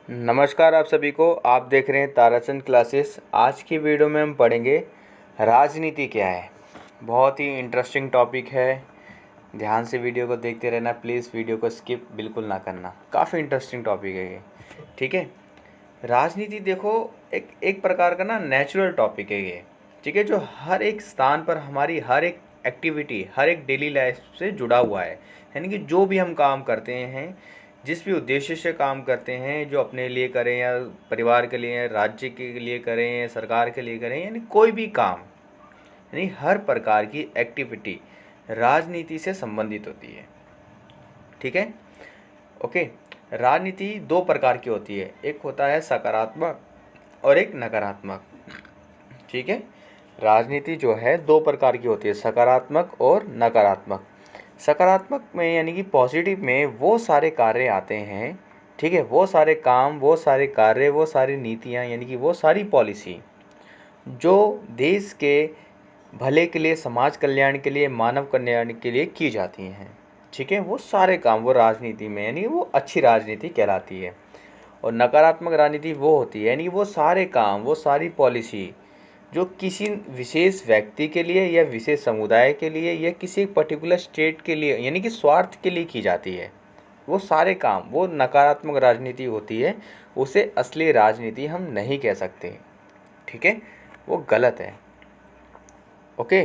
नमस्कार आप सभी को। आप देख रहे हैं ताराचंद क्लासेस। आज की वीडियो में हम पढ़ेंगे राजनीति क्या है। बहुत ही इंटरेस्टिंग टॉपिक है। ध्यान से वीडियो को देखते रहना प्लीज़, वीडियो को स्किप बिल्कुल ना करना। काफ़ी इंटरेस्टिंग टॉपिक है ये। ठीक है, राजनीति देखो एक एक प्रकार का ना नेचुरल टॉपिक है ये। ठीक है, जो हर एक स्थान पर हमारी हर एक एक्टिविटी, हर एक डेली लाइफ से जुड़ा हुआ है। यानी कि जो भी हम काम करते हैं, जिस भी उद्देश्य से काम करते हैं, जो अपने लिए करें या परिवार के लिए, राज्य के लिए करें या सरकार के लिए करें, यानी कोई भी काम, यानी हर प्रकार की एक्टिविटी राजनीति से संबंधित होती है। ठीक है, ओके। राजनीति दो प्रकार की होती है, एक होता है सकारात्मक और एक नकारात्मक। ठीक है, राजनीति जो है दो प्रकार की होती है, सकारात्मक और नकारात्मक। सकारात्मक में यानी कि पॉजिटिव में वो सारे कार्य आते हैं, ठीक है, वो सारे काम, वो सारे कार्य, वो सारी नीतियाँ, यानी कि वो सारी पॉलिसी जो देश के भले के लिए, समाज कल्याण के लिए, मानव कल्याण के लिए की जाती हैं। ठीक है, वो सारे काम वो राजनीति में, यानी वो अच्छी राजनीति कहलाती है। और नकारात्मक राजनीति वो होती है, यानी वो सारे काम, वो सारी पॉलिसी जो किसी विशेष व्यक्ति के लिए या विशेष समुदाय के लिए या किसी पर्टिकुलर स्टेट के लिए, यानी कि स्वार्थ के लिए की जाती है, वो सारे काम वो नकारात्मक राजनीति होती है। उसे असली राजनीति हम नहीं कह सकते। ठीक है, वो गलत है। ओके,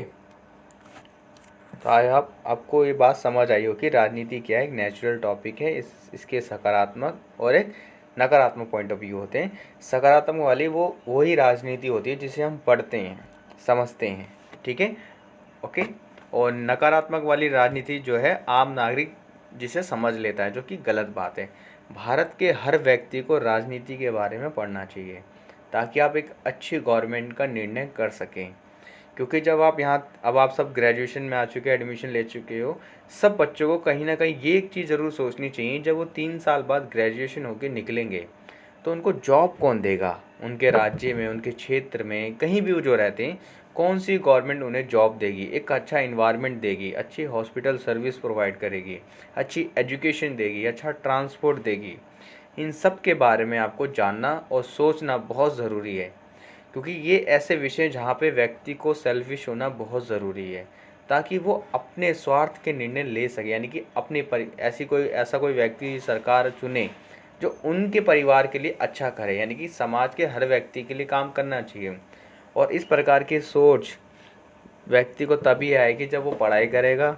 तो आपको ये बात समझ आई हो कि राजनीति क्या है। एक नेचुरल टॉपिक है। इसके सकारात्मक और एक नकारात्मक पॉइंट ऑफ व्यू होते हैं। सकारात्मक वाली वो वही राजनीति होती है जिसे हम पढ़ते हैं, समझते हैं। ठीक है, ओके। और नकारात्मक वाली राजनीति जो है आम नागरिक जिसे समझ लेता है, जो कि गलत बात है। भारत के हर व्यक्ति को राजनीति के बारे में पढ़ना चाहिए ताकि आप एक अच्छी गवर्नमेंट का निर्णय कर सकें। क्योंकि जब आप यहाँ, अब आप सब ग्रेजुएशन में आ चुके, एडमिशन ले चुके हो, सब बच्चों को कहीं ना कहीं ये एक चीज़ ज़रूर सोचनी चाहिए, जब वो 3 साल बाद ग्रेजुएशन होके निकलेंगे तो उनको जॉब कौन देगा। उनके राज्य में, उनके क्षेत्र में, कहीं भी वो जो रहते हैं, कौन सी गवर्नमेंट उन्हें जॉब देगी, एक अच्छा इन्वायरमेंट देगी, अच्छी हॉस्पिटल सर्विस प्रोवाइड करेगी, अच्छी एजुकेशन देगी, अच्छा ट्रांसपोर्ट देगी। इन सब के बारे में आपको जानना और सोचना बहुत ज़रूरी है। क्योंकि ये ऐसे विषय जहाँ पे व्यक्ति को सेल्फिश होना बहुत ज़रूरी है ताकि वो अपने स्वार्थ के निर्णय ले सके। यानी कि अपने ऐसा कोई व्यक्ति सरकार चुने जो उनके परिवार के लिए अच्छा करे, यानी कि समाज के हर व्यक्ति के लिए काम करना चाहिए। और इस प्रकार की सोच व्यक्ति को तभी आएगी जब वो पढ़ाई करेगा,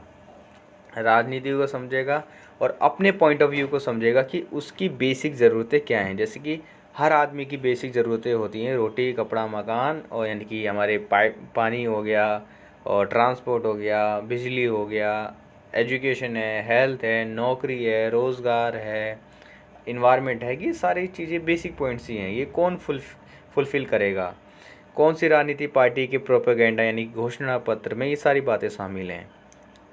राजनीति को समझेगा और अपने पॉइंट ऑफ व्यू को समझेगा कि उसकी बेसिक ज़रूरतें क्या हैं। जैसे कि हर आदमी की बेसिक ज़रूरतें होती हैं, रोटी, कपड़ा, मकान, और यानी कि हमारे पानी हो गया, और ट्रांसपोर्ट हो गया, बिजली हो गया, एजुकेशन है, हेल्थ है, नौकरी है, रोज़गार है, इन्वायरमेंट है। कि सारी चीज़ें बेसिक पॉइंट्स ही हैं। ये कौन फुलफ़िल करेगा, कौन सी राजनीति पार्टी के प्रोपेगेंडा यानी घोषणा पत्र में ये सारी बातें शामिल हैं।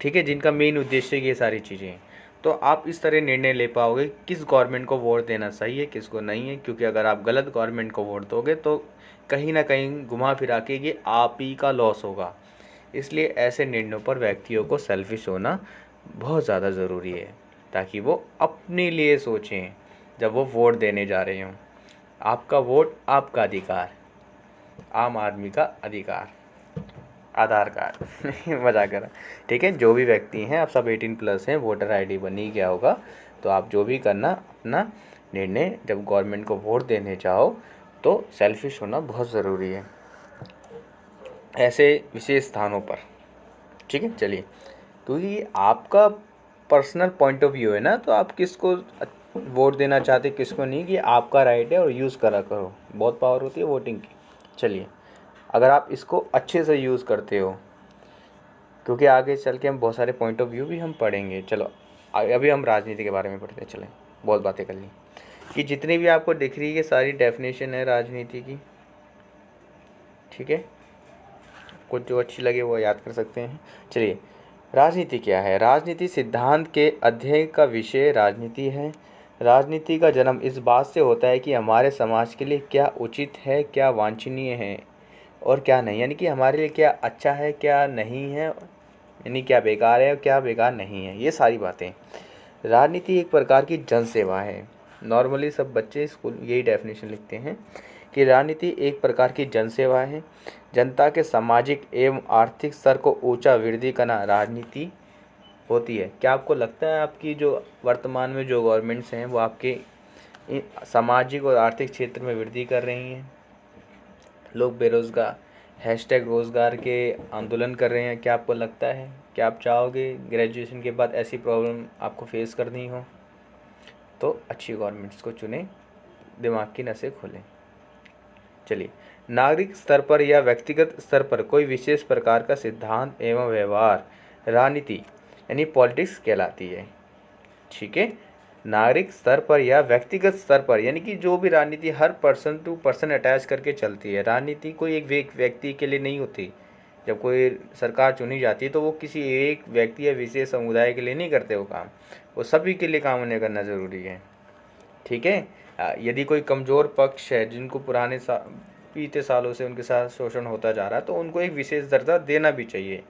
ठीक है, जिनका मेन उद्देश्य ये सारी चीज़ें हैं। तो आप इस तरह निर्णय ले पाओगे किस गवर्नमेंट को वोट देना सही है, किसको नहीं है। क्योंकि अगर आप गलत गवर्नमेंट को वोट दोगे तो कहीं ना कहीं घुमा फिरा के ये आप ही का लॉस होगा। इसलिए ऐसे निर्णयों पर व्यक्तियों को सेल्फिश होना बहुत ज़्यादा ज़रूरी है ताकि वो अपने लिए सोचें जब वो वोट देने जा रहे हों। आपका वोट आपका अधिकार, आम आदमी का अधिकार, आधार कार्ड मजाक कर रहा। ठीक है, जो भी व्यक्ति हैं, आप सब 18+ हैं, वोटर आईडी बनी गया होगा। तो आप जो भी करना, अपना निर्णय जब गवर्नमेंट को वोट देने जाओ तो सेल्फिश होना बहुत ज़रूरी है ऐसे विशेष स्थानों पर। ठीक है, चलिए, क्योंकि आपका पर्सनल पॉइंट ऑफ व्यू है ना, तो आप किसको वोट देना चाहते, किसको नहीं, कि आपका राइट है और यूज़ करा करो। बहुत पावर होती है वोटिंग की। चलिए, अगर आप इसको अच्छे से यूज़ करते हो, क्योंकि आगे चल के हम बहुत सारे पॉइंट ऑफ व्यू भी हम पढ़ेंगे। चलो अभी हम राजनीति के बारे में पढ़ते हैं। चलें, बहुत बातें कर ली। कि जितनी भी आपको दिख रही है सारी डेफिनेशन है राजनीति की। ठीक है, कुछ जो अच्छी लगे वो याद कर सकते हैं। चलिए, राजनीति क्या है। राजनीति सिद्धांत के अध्ययन का विषय राजनीति है। राजनीति का जन्म इस बात से होता है कि हमारे समाज के लिए क्या उचित है, क्या वांछनीय है और क्या नहीं। यानी कि हमारे लिए क्या अच्छा है, क्या नहीं है, यानी क्या बेकार है और क्या बेकार नहीं है। ये सारी बातें। राजनीति एक प्रकार की जन सेवा है। नॉर्मली सब बच्चे स्कूल यही डेफिनेशन लिखते हैं कि राजनीति एक प्रकार की जनसेवा है। जनता के सामाजिक एवं आर्थिक स्तर को ऊंचा वृद्धि करना राजनीति होती है। क्या आपको लगता है आपकी जो वर्तमान में जो गवर्नमेंट्स हैं वो आपके सामाजिक और आर्थिक क्षेत्र में वृद्धि कर रही हैं? लोग बेरोजगार #रोजगार के आंदोलन कर रहे हैं। क्या आपको लगता है? क्या आप चाहोगे ग्रेजुएशन के बाद ऐसी प्रॉब्लम आपको फेस करनी हो? तो अच्छी गवर्नमेंट्स को चुनें, दिमाग की नसें खोलें। चलिए, नागरिक स्तर पर या व्यक्तिगत स्तर पर कोई विशेष प्रकार का सिद्धांत एवं व्यवहार राजनीति यानी पॉलिटिक्स कहलाती है। ठीक है, नागरिक स्तर पर या व्यक्तिगत स्तर पर यानी कि जो भी राजनीति हर पर्सन टू पर्सन अटैच करके चलती है। राजनीति कोई एक व्यक्ति के लिए नहीं होती। जब कोई सरकार चुनी जाती है तो वो किसी एक व्यक्ति या विशेष समुदाय के लिए नहीं करते वो काम, वो सभी के लिए काम उन्हें करना ज़रूरी है। ठीक है, यदि कोई कमज़ोर पक्ष है जिनको बीते सालों से उनके साथ शोषण होता जा रहा है तो उनको एक विशेष दर्जा देना भी चाहिए।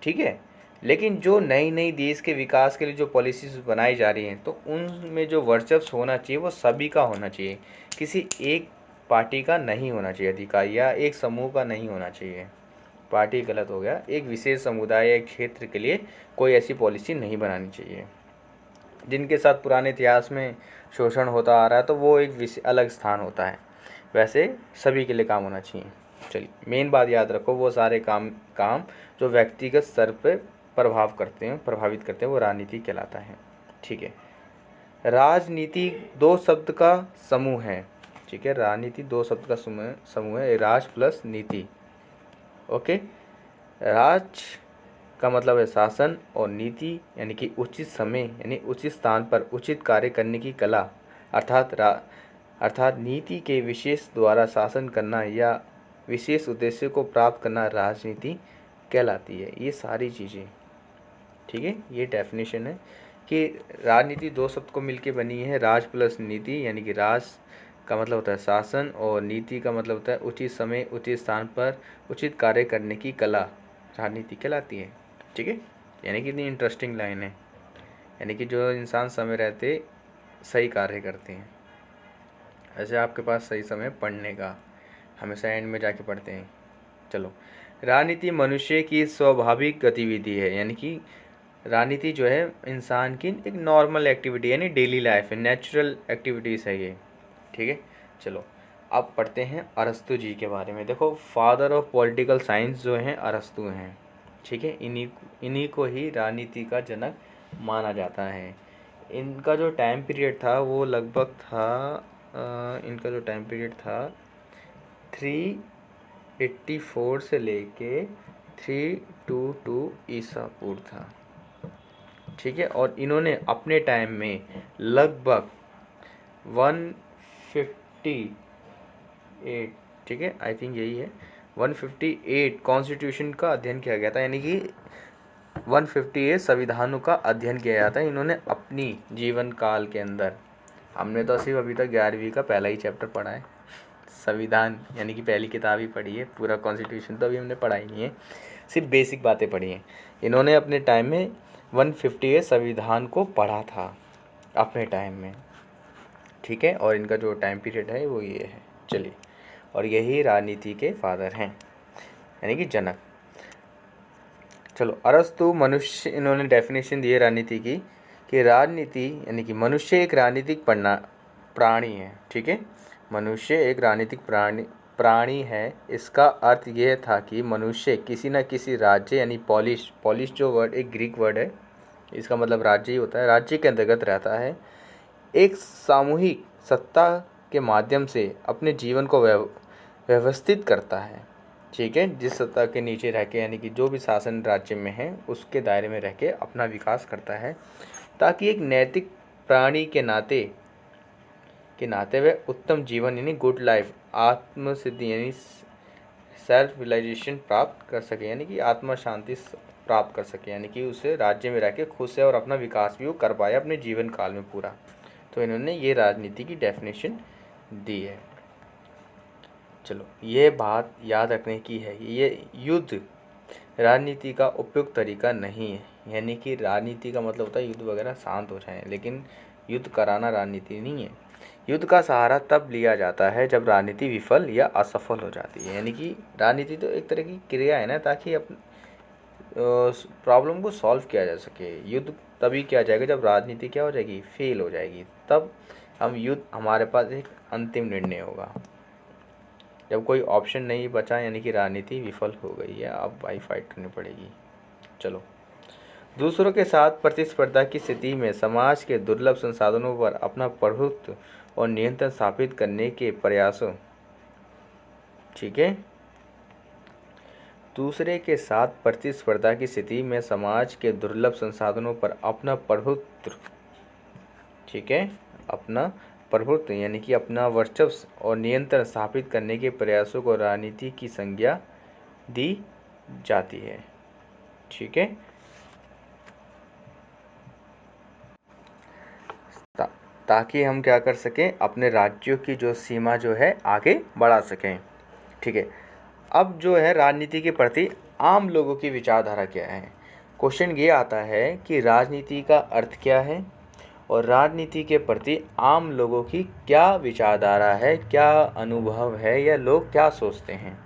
ठीक है, लेकिन जो नई नई देश के विकास के लिए जो पॉलिसीज़ बनाई जा रही हैं तो उनमें जो वर्चस्व होना चाहिए वो सभी का होना चाहिए, किसी एक पार्टी का नहीं होना चाहिए अधिकार, या एक समूह का नहीं होना चाहिए। पार्टी गलत हो गया, एक विशेष समुदाय एक क्षेत्र के लिए कोई ऐसी पॉलिसी नहीं बनानी चाहिए। जिनके साथ पुराने इतिहास में शोषण होता आ रहा है तो वो एक अलग स्थान होता है, वैसे सभी के लिए काम होना चाहिए। चलिए, मेन बात याद रखो, वो सारे काम जो व्यक्तिगत स्तर पे प्रभावित करते हैं वो राजनीति कहलाता है। ठीक है, राजनीति दो शब्द का समूह है। ठीक है, राजनीति दो शब्द का समूह है, राज प्लस नीति। ओके, राज का मतलब है शासन और नीति यानी कि उचित समय यानी उचित स्थान पर उचित कार्य करने की कला, अर्थात नीति के विशेष द्वारा शासन करना या विशेष उद्देश्य को प्राप्त करना राजनीति कहलाती है। ये सारी चीज़ें, ठीक है, ये डेफिनेशन है कि राजनीति दो शब्द को मिलके बनी है, राज प्लस नीति, यानी कि राज का मतलब होता है शासन और नीति का मतलब होता है उचित समय उचित स्थान पर उचित कार्य करने की कला, राजनीति कहलाती है। ठीक है, यानी कि इतनी इंटरेस्टिंग लाइन है, यानी कि जो इंसान समय रहते सही कार्य करते हैं। ऐसे आपके पास सही समय पढ़ने का, हमेशा एंड में जाके पढ़ते हैं। चलो, राजनीति मनुष्य की स्वाभाविक गतिविधि है, यानी कि राजनीति जो है इंसान की एक नॉर्मल एक्टिविटी यानी डेली लाइफ है, नेचुरल एक्टिविटीज़ है ये। ठीक है, चलो अब पढ़ते हैं अरस्तु जी के बारे में। देखो, फादर ऑफ पॉलिटिकल साइंस जो हैं अरस्तु हैं। ठीक है, इन्हीं को ही राजनीति का जनक माना जाता है। इनका जो टाइम पीरियड था वो लगभग था इनका जो टाइम पीरियड था 384 से लेके 322 ईसा पूर्व था। ठीक है, और इन्होंने अपने टाइम में लगभग 158, ठीक है, आई थिंक यही है, 158 कॉन्स्टिट्यूशन का अध्ययन किया गया था, यानी कि 158 संविधानों का अध्ययन किया जाता है इन्होंने अपनी जीवन काल के अंदर। हमने तो सिर्फ अभी तक 11वीं का पहला ही चैप्टर पढ़ा है, संविधान यानी कि पहली किताब ही पढ़ी है, पूरा कॉन्स्टिट्यूशन तो अभी हमने पढ़ा ही नहीं है, सिर्फ बेसिक बातें पढ़ी हैं। इन्होंने अपने टाइम में 158 संविधान को पढ़ा था अपने टाइम में। ठीक है, और इनका जो टाइम पीरियड है वो ये है। चलिए, और यही राजनीति के फादर हैं, यानी कि जनक। चलो, अरस्तु मनुष्य, इन्होंने डेफिनेशन दी है राजनीति की कि राजनीति यानी कि मनुष्य एक राजनीतिक प्राणी है। ठीक है, मनुष्य एक राजनीतिक प्राणी है। इसका अर्थ यह था कि मनुष्य किसी न किसी राज्य यानी पॉलिश जो वर्ड एक ग्रीक वर्ड है, इसका मतलब राज्य ही होता है, राज्य के अंतर्गत रहता है, एक सामूहिक सत्ता के माध्यम से अपने जीवन को व्यवस्थित करता है। ठीक है, जिस सत्ता के नीचे रह के यानी कि जो भी शासन राज्य में है उसके दायरे में रह के अपना विकास करता है, ताकि एक नैतिक प्राणी के नाते वह उत्तम जीवन यानी गुड लाइफ, आत्मसिद्धि यानी सेल्फ रियलाइजेशन प्राप्त कर सके, यानी कि आत्मा शांति प्राप्त कर सके, यानी कि उसे राज्य में रह के खुश है और अपना विकास भी वो कर पाए अपने जीवन काल में पूरा। तो इन्होंने ये राजनीति की डेफिनेशन दी है। चलो, ये बात याद रखने की है, ये युद्ध राजनीति का उपयुक्त तरीका नहीं है, यानी कि राजनीति का मतलब होता है युद्ध वगैरह शांत हो जाए, लेकिन युद्ध कराना राजनीति नहीं है। युद्ध का सहारा तब लिया जाता है जब राजनीति विफल या असफल हो जाती है। यानी कि राजनीति तो एक तरह की क्रिया है ना, ताकि प्रॉब्लम को सॉल्व किया जा सके। युद्ध तभी किया जाएगा जब राजनीति क्या हो जाएगी, फेल हो जाएगी, तब हम युद्ध हमारे पास एक अंतिम निर्णय होगा। जब कोई ऑप्शन नहीं बचा यानी कि राजनीति विफल हो गई है, अब भाई फाइट करनी पड़ेगी। चलो, दूसरों के साथ प्रतिस्पर्धा की स्थिति में समाज के दुर्लभ संसाधनों पर अपना प्रभुत्व और नियंत्रण स्थापित करने के प्रयासों, ठीक है, दूसरे के साथ प्रतिस्पर्धा की स्थिति में समाज के दुर्लभ संसाधनों पर अपना प्रभुत्व, ठीक है, अपना प्रभुत्व यानी कि अपना वर्चस्व और नियंत्रण स्थापित करने के प्रयासों को राजनीति की संज्ञा दी जाती है। ठीक है, ताकि हम क्या कर सकें, अपने राज्यों की जो सीमा जो है आगे बढ़ा सकें। ठीक है, अब जो है राजनीति के प्रति आम लोगों की विचारधारा क्या है। क्वेश्चन ये आता है कि राजनीति का अर्थ क्या है और राजनीति के प्रति आम लोगों की क्या विचारधारा है, क्या अनुभव है, या लोग क्या सोचते हैं।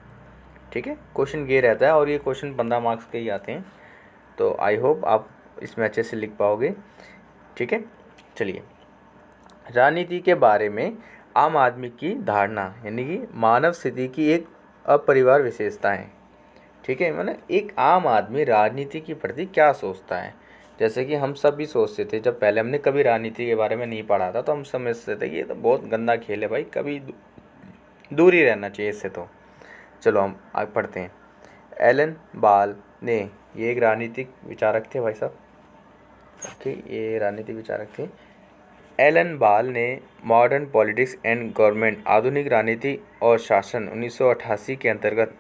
ठीक है, क्वेश्चन ये रहता है और ये क्वेश्चन 15 मार्क्स के ही आते हैं, तो आई होप आप इसमें अच्छे से लिख पाओगे। ठीक है, चलिए, राजनीति के बारे में आम आदमी की धारणा यानी कि मानव स्थिति की एक अपरिवार विशेषता है। ठीक है, मतलब एक आम आदमी राजनीति के प्रति क्या सोचता है। जैसे कि हम सब भी सोचते थे, जब पहले हमने कभी राजनीति के बारे में नहीं पढ़ा था तो हम समझते थे कि ये तो बहुत गंदा खेल है भाई, कभी दूर ही रहना चाहिए इससे। तो चलो हम आगे पढ़ते हैं। एलन बाल ने, ये एक राजनीतिक विचारक थे भाई साहब, ओके, ये राजनीतिक विचारक थे। एलन बाल ने मॉडर्न पॉलिटिक्स एंड गवर्नमेंट, आधुनिक राजनीति और शासन 1988 के अंतर्गत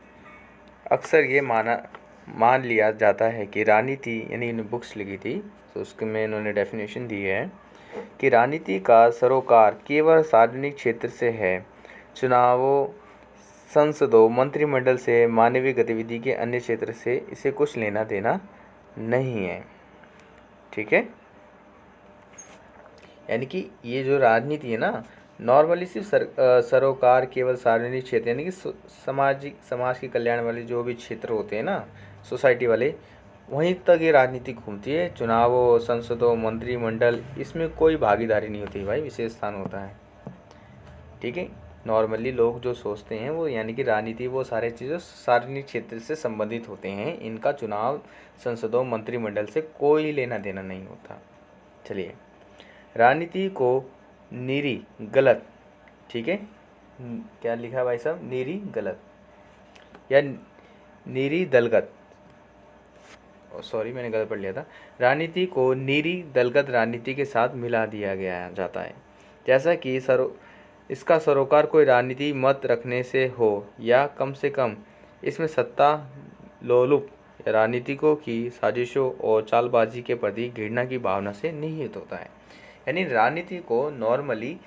अक्सर ये मान लिया जाता है कि राजनीति, यानी इन्होंने बुक्स लिखी थी तो उसके में इन्होंने डेफिनेशन दी है कि राजनीति का सरोकार केवल सार्वजनिक क्षेत्र से है, चुनावों, संसदों, मंत्रिमंडल से, मानवीय गतिविधि के अन्य क्षेत्र से इसे कुछ लेना देना नहीं है। ठीक है, यानी कि ये जो राजनीति है ना, नॉर्मली सिर्फ सरोकार केवल सार्वजनिक क्षेत्र यानी कि समाज के कल्याण वाले जो भी क्षेत्र होते हैं ना, सोसाइटी वाले, वहीं तक ये राजनीति घूमती है। चुनावों, संसदों, मंत्रिमंडल, इसमें कोई भागीदारी नहीं होती भाई, विशेष स्थान होता है। ठीक है, नॉर्मली लोग जो सोचते हैं वो, यानी कि राजनीति वो सारे चीज़ें सार्वजनिक क्षेत्र से संबंधित होते हैं, इनका चुनाव, संसदों, मंत्रिमंडल से कोई लेना देना नहीं होता। चलिए, राजनीति को नीरी गलत, ठीक है, क्या लिखा है भाई साहब, नीरी गलत या नीरी दलगत, सॉरी मैंने गलत पढ़ लिया था। राजनीति को नीरी दलगत राजनीति के साथ मिला दिया गया जाता है, जैसा कि इसका सरोकार कोई राजनीति मत रखने से हो या कम से कम इसमें सत्ता लोलुप राजनीतिकों की साजिशों और चालबाजी के प्रति घृणा की भावना से निहित होता है। यानी राजनीति को नॉर्मली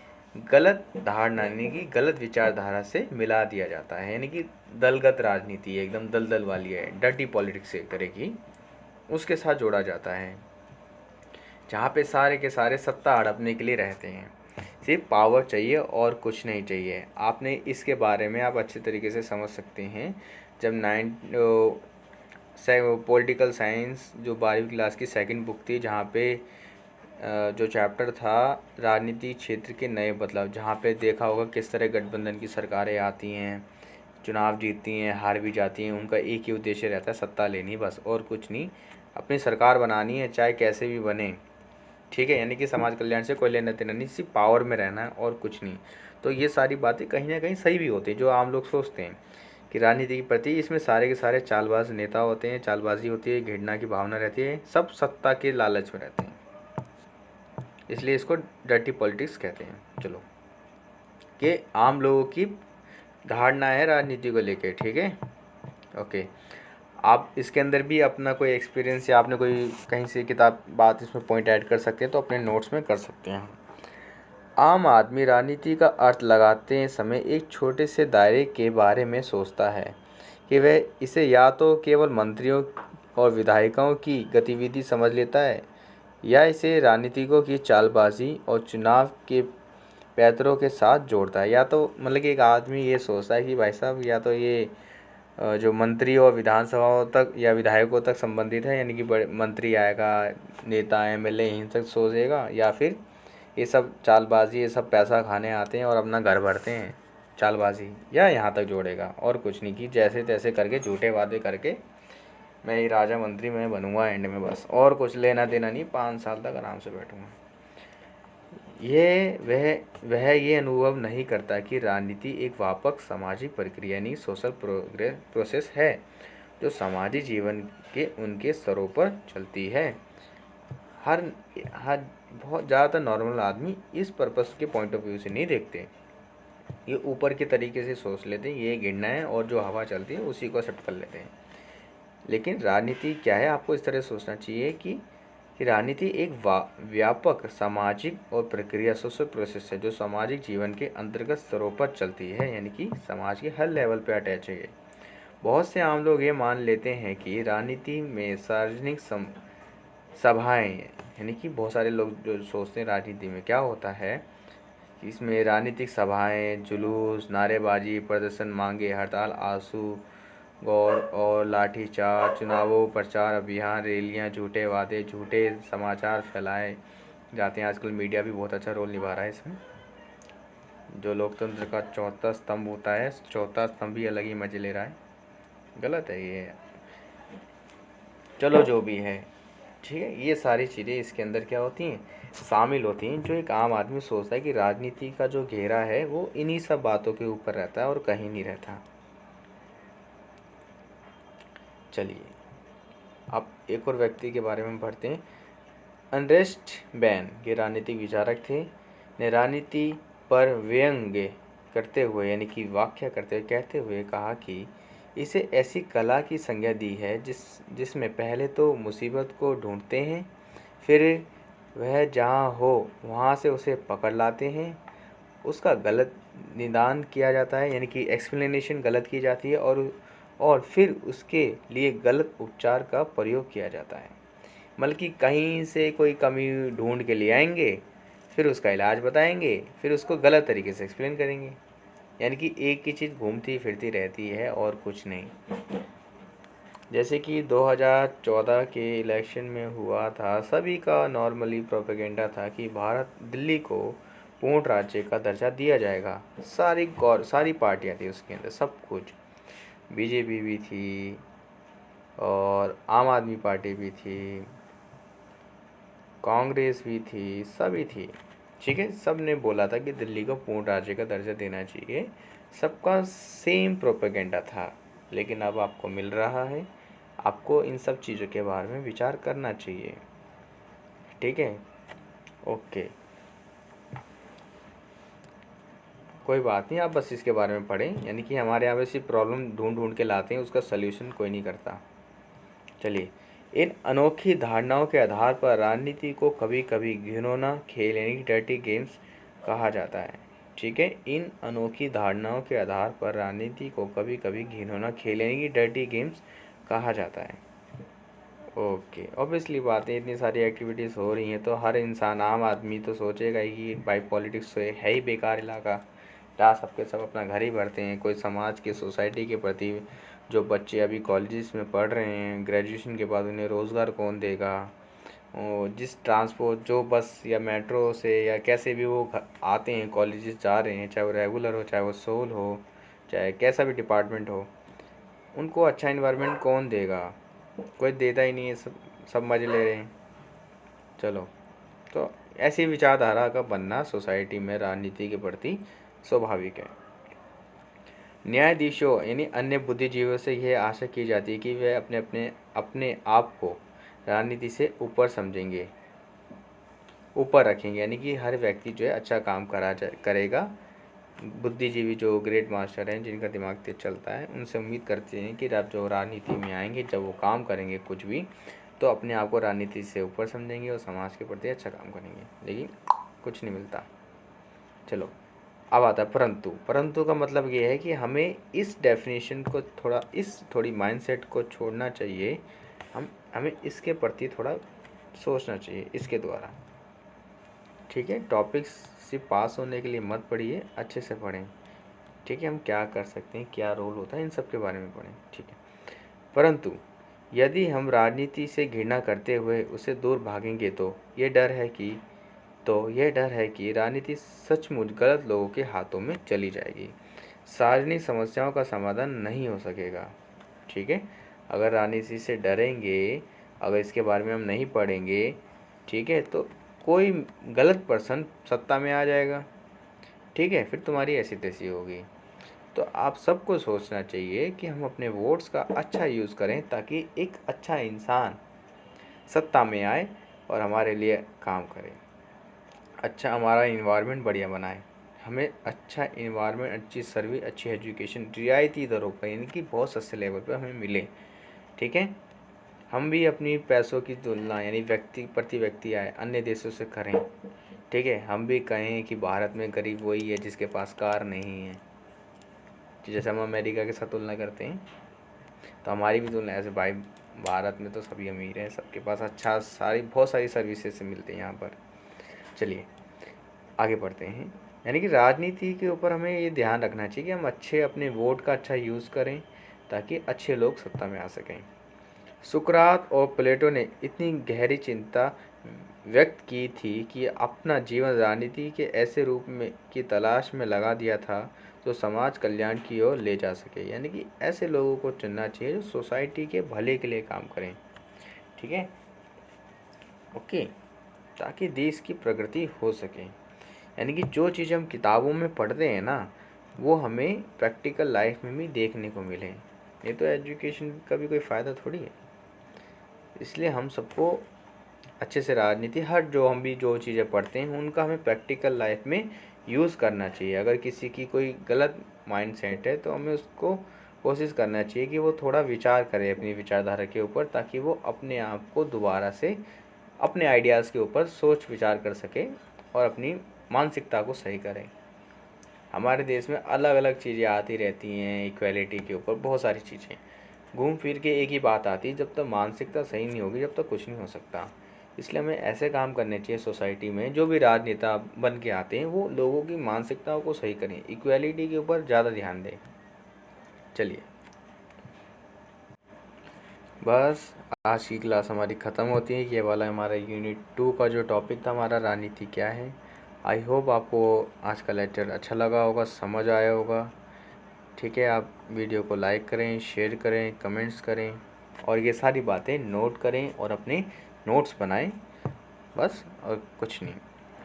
गलत धारणा यानी कि गलत विचारधारा से मिला दिया जाता है, यानी कि दलगत राजनीति है, एकदम दलदल वाली है, डर्टी पॉलिटिक्स एक तरह की, उसके साथ जोड़ा जाता है, जहाँ पे सारे के सारे सत्ता हड़पने के लिए रहते हैं, सिर्फ पावर चाहिए और कुछ नहीं चाहिए। आपने इसके बारे में आप अच्छे तरीके से समझ सकते हैं जब पॉलिटिकल साइंस जो 12वीं क्लास की सेकंड बुक थी, जहाँ पे जो चैप्टर था राजनीति क्षेत्र के नए बदलाव, जहाँ पे देखा होगा किस तरह गठबंधन की सरकारें आती हैं, चुनाव जीतती हैं, हार भी जाती हैं, उनका एक ही उद्देश्य रहता है, सत्ता लेनी बस, और कुछ नहीं, अपनी सरकार बनानी है चाहे कैसे भी बने। ठीक है, यानी कि समाज कल्याण से कोई लेना देना नहीं, सिर्फ पावर में रहना है और कुछ नहीं। तो ये सारी बातें कहीं ना कहीं सही भी होती हैं, जो आम लोग सोचते हैं कि राजनीति के प्रति इसमें सारे के सारे चालबाज नेता होते हैं, चालबाजी होती है, घृणा की भावना रहती है, सब सत्ता के लालच में रहते हैं, इसलिए इसको डर्टी पॉलिटिक्स कहते हैं। चलो, कि आम लोगों की धारणा है राजनीति को लेके। ठीक है, ओके, आप इसके अंदर भी अपना कोई एक्सपीरियंस या आपने कोई कहीं से किताब बात इसमें पॉइंट ऐड कर सकते हैं तो अपने नोट्स में कर सकते हैं। आम आदमी राजनीति का अर्थ लगाते समय एक छोटे से दायरे के बारे में सोचता है कि वह इसे या तो केवल मंत्रियों और विधायकों की गतिविधि समझ लेता है या इसे राजनीतिकों की चालबाजी और चुनाव के पैतरों के साथ जोड़ता है। या तो मतलब कि एक आदमी ये सोचता है कि भाई साहब या तो ये जो मंत्री और विधानसभाओं तक या विधायकों तक संबंधित है, यानी कि बड़े मंत्री आएगा, नेता एमएलए इन तक सोचेगा, या फिर ये सब चालबाजी, ये सब पैसा खाने आते हैं और अपना घर भरते हैं चालबाजी, या यहाँ तक जोड़ेगा और कुछ नहीं, कि जैसे तैसे करके झूठे वादे करके मैं ही राजा मंत्री मैं बनूंगा एंड में, बस और कुछ लेना देना नहीं, 5 साल तक आराम से बैठूंगा। वह ये अनुभव नहीं करता कि राजनीति एक व्यापक सामाजिक प्रक्रिया यानी सोशल प्रोसेस है जो समाजी जीवन के उनके स्तरों पर चलती है। हर हर बहुत ज़्यादातर नॉर्मल आदमी इस पर्पस के पॉइंट ऑफ व्यू से नहीं देखते, ये ऊपर के तरीके से सोच लेते हैं ये गिरना है और जो हवा चलती है उसी को एक्सेप्ट कर लेते हैं। लेकिन राजनीति क्या है, आपको इस तरह सोचना चाहिए कि राजनीति एक व्यापक सामाजिक और प्रक्रिया सोशल प्रोसेस है जो सामाजिक जीवन के अंतर्गत स्तरों पर चलती है, यानी कि समाज के हर लेवल पर अटैच है। बहुत से आम लोग ये मान लेते हैं कि राजनीति में सार्वजनिक सभाएं, यानी कि बहुत सारे लोग जो सोचते हैं राजनीति में क्या होता है, इसमें राजनीतिक सभाएं, जुलूस, नारेबाजी, प्रदर्शन, मांगे, हड़ताल, आंसू गौर और लाठीचार्ज, चुनावों, प्रचार अभियान, रैलियां, झूठे वादे, झूठे समाचार फैलाए जाते हैं। आजकल मीडिया भी बहुत अच्छा रोल निभा रहा है इसमें, जो लोकतंत्र का चौथा स्तंभ होता है, चौथा स्तंभ भी अलग ही मजे ले रहा है। गलत है ये, चलो जो भी है ठीक है। ये सारी चीज़ें इसके अंदर क्या होती हैं, शामिल होती हैं, जो एक आम आदमी सोचता है कि राजनीति का जो घेरा है वो इन्हीं सब बातों के ऊपर रहता है और कहीं नहीं रहता। चलिए अब एक और व्यक्ति के बारे में पढ़ते हैं। अर्नेस्ट बेन के राजनीतिक विचारक थे, ने राजनीति पर व्यंग्य करते हुए यानी कि व्याख्या करते हुए कहते हुए कहा कि इसे ऐसी कला की संज्ञा दी है जिसमें पहले तो मुसीबत को ढूंढते हैं, फिर वह जहाँ हो वहाँ से उसे पकड़ लाते हैं, उसका गलत निदान किया जाता है यानी कि एक्सप्लेनेशन गलत की जाती है, और फिर उसके लिए गलत उपचार का प्रयोग किया जाता है। मतलब कि कहीं से कोई कमी ढूंढ के ले आएंगे, फिर उसका इलाज बताएंगे, फिर उसको गलत तरीके से एक्सप्लेन करेंगे, यानी कि एक ही चीज़ घूमती फिरती रहती है और कुछ नहीं। जैसे कि 2014 के इलेक्शन में हुआ था, सभी का नॉर्मली प्रोपेगेंडा था कि दिल्ली को पूर्ण राज्य का दर्जा दिया जाएगा। सारी पार्टियां थी उसके अंदर, सब कुछ, बीजेपी भी थी और आम आदमी पार्टी भी थी, कांग्रेस भी थी, सभी थी, ठीक है। सब ने बोला था कि दिल्ली को पूर्ण राज्य का दर्जा देना चाहिए, सबका सेम प्रोपेगेंडा था। लेकिन अब आपको मिल रहा है, आपको इन सब चीज़ों के बारे में विचार करना चाहिए, ठीक है। ओके, कोई बात नहीं, आप बस इसके बारे में पढ़ें, यानी कि हमारे यहाँ पे सिर्फ प्रॉब्लम ढूंढ ढूंढ के लाते हैं, उसका सल्यूशन कोई नहीं करता। चलिए, इन अनोखी धारणाओं के आधार पर राजनीति को कभी कभी घिनौना खेल यानी डर्टी गेम्स कहा जाता है, ठीक है। इन अनोखी धारणाओं के आधार पर राजनीति को कभी कभी घिनौना खेल यानी कि डर्टी गेम्स कहा जाता है। ओके, ऑब्वियसली बात है, इतनी सारी एक्टिविटीज़ हो रही हैं तो हर इंसान, आम आदमी तो सोचेगा ही कि भाई पॉलिटिक्स है ही बेकार इलाका, जहाँ सबके सब अपना घर ही भरते हैं। कोई समाज के, सोसाइटी के प्रति, जो बच्चे अभी कॉलेजेस में पढ़ रहे हैं, ग्रेजुएशन के बाद उन्हें रोज़गार कौन देगा, जिस ट्रांसपोर्ट, जो बस या मेट्रो से या कैसे भी वो आते हैं, कॉलेजेस जा रहे हैं, चाहे वो रेगुलर हो, चाहे वो सोल हो, चाहे कैसा भी डिपार्टमेंट हो, उनको अच्छा इन्वायरमेंट कौन देगा, कोई देता ही नहीं है, सब मज़े ले रहे हैं। चलो, तो ऐसी विचारधारा का बनना सोसाइटी में राजनीति के प्रति स्वाभाविक है। न्यायाधीशों यानी अन्य बुद्धिजीवियों से यह आशा की जाती है कि वे अपने आप को राजनीति से ऊपर समझेंगे, ऊपर रखेंगे, यानी कि हर व्यक्ति जो है अच्छा काम करेगा। बुद्धिजीवी जो ग्रेट मास्टर हैं, जिनका दिमाग तेज चलता है, उनसे उम्मीद करते हैं कि जब जो राजनीति में आएंगे, जब वो काम करेंगे कुछ भी, तो अपने आप को राजनीति से ऊपर समझेंगे और समाज के प्रति अच्छा काम करेंगे। लेकिन कुछ नहीं मिलता। चलो, अब आता है परंतु का मतलब ये है कि हमें इस डेफिनेशन को थोड़ी माइंडसेट को छोड़ना चाहिए, हमें इसके प्रति थोड़ा सोचना चाहिए इसके द्वारा, ठीक है। टॉपिक्स सिर्फ पास होने के लिए मत पढ़िए, अच्छे से पढ़ें। ठीक है, हम क्या कर सकते हैं, क्या रोल होता है, इन सब के बारे में पढ़ें। ठीक है, परंतु यदि हम राजनीति से घृणा करते हुए उससे दूर भागेंगे तो यह डर है कि राजनीति सचमुच गलत लोगों के हाथों में चली जाएगी, सार्वजनिक समस्याओं का समाधान नहीं हो सकेगा। ठीक है, अगर राजनीति से डरेंगे, अगर इसके बारे में हम नहीं पढ़ेंगे, ठीक है, तो कोई गलत पर्सन सत्ता में आ जाएगा। ठीक है, फिर तुम्हारी ऐसी तैसी होगी। तो आप सबको सोचना चाहिए कि हम अपने वोट्स का अच्छा यूज़ करें ताकि एक अच्छा इंसान सत्ता में आए और हमारे लिए काम करे, अच्छा हमारा इन्वायरमेंट बढ़िया बनाए, हमें अच्छा इन्वायरमेंट, अच्छी सर्विस, अच्छी एजुकेशन रियायती दरों पर, यानी कि बहुत सस्ते लेवल पर हमें मिले। ठीक है, हम भी अपनी पैसों की तुलना यानी व्यक्ति प्रति व्यक्ति आय अन्य देशों से करें। ठीक है, हम भी कहें कि भारत में गरीब वही है जिसके पास कार नहीं है। जैसे हम अमेरिका के साथ तुलना करते हैं, तो हमारी भी तुलना ऐसे, भाई भारत में तो सभी अमीर हैं, सबके पास अच्छा बहुत सारी सर्विसेज मिलती हैं यहाँ पर। चलिए आगे बढ़ते हैं। यानी कि राजनीति के ऊपर हमें ये ध्यान रखना चाहिए कि हम अच्छे अपने वोट का अच्छा यूज़ करें ताकि अच्छे लोग सत्ता में आ सकें। सुकरात और प्लेटो ने इतनी गहरी चिंता व्यक्त की थी कि अपना जीवन राजनीति के ऐसे रूप में की तलाश में लगा दिया था जो समाज कल्याण की ओर ले जा सके। यानी कि ऐसे लोगों को चुनना चाहिए जो सोसाइटी के भले के लिए काम करें। ठीक है, ओके, ताकि देश की प्रगति हो सके। यानी कि जो चीज़ हम किताबों में पढ़ते हैं ना, वो हमें प्रैक्टिकल लाइफ में भी देखने को मिले। ये तो एजुकेशन का भी कोई फ़ायदा थोड़ी है। इसलिए हम सबको अच्छे से राजनीति, हम भी जो चीज़ें पढ़ते हैं उनका हमें प्रैक्टिकल लाइफ में यूज़ करना चाहिए। अगर किसी की कोई गलत माइंडसेट है तो हमें उसको कोशिश करना चाहिए कि वो थोड़ा विचार करे अपनी विचारधारा के ऊपर, ताकि वो अपने आप को दोबारा से अपने आइडियाज़ के ऊपर सोच विचार कर सके और अपनी मानसिकता को सही करें। हमारे देश में अलग अलग चीज़ें आती रहती हैं, इक्वालिटी के ऊपर बहुत सारी चीज़ें घूम फिर के एक ही बात आती है, जब तक मानसिकता सही नहीं होगी जब तक कुछ नहीं हो सकता। इसलिए हमें ऐसे काम करने चाहिए सोसाइटी में, जो भी राजनेता बन के आते हैं वो लोगों की मानसिकताओं को सही करें, इक्वालिटी के ऊपर ज़्यादा ध्यान दें। चलिए, बस आज की क्लास हमारी ख़त्म होती है। ये वाला हमारा यूनिट 2 का जो टॉपिक था हमारा, राजनीति क्या है। आई होप आपको आज का लेक्चर अच्छा लगा होगा, समझ आया होगा। ठीक है, आप वीडियो को लाइक करें, शेयर करें, कमेंट्स करें और ये सारी बातें नोट करें और अपने नोट्स बनाएं, बस और कुछ नहीं।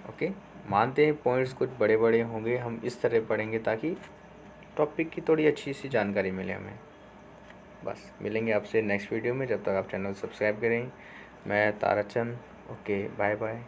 ओके, मानते हैं पॉइंट्स कुछ बड़े बड़े होंगे, हम इस तरह पढ़ेंगे ताकि टॉपिक की थोड़ी अच्छी सी जानकारी मिले हमें। बस मिलेंगे आपसे नेक्स्ट वीडियो में, जब तक आप चैनल सब्सक्राइब करें। मैं ताराचंद, ओके, बाय बाय।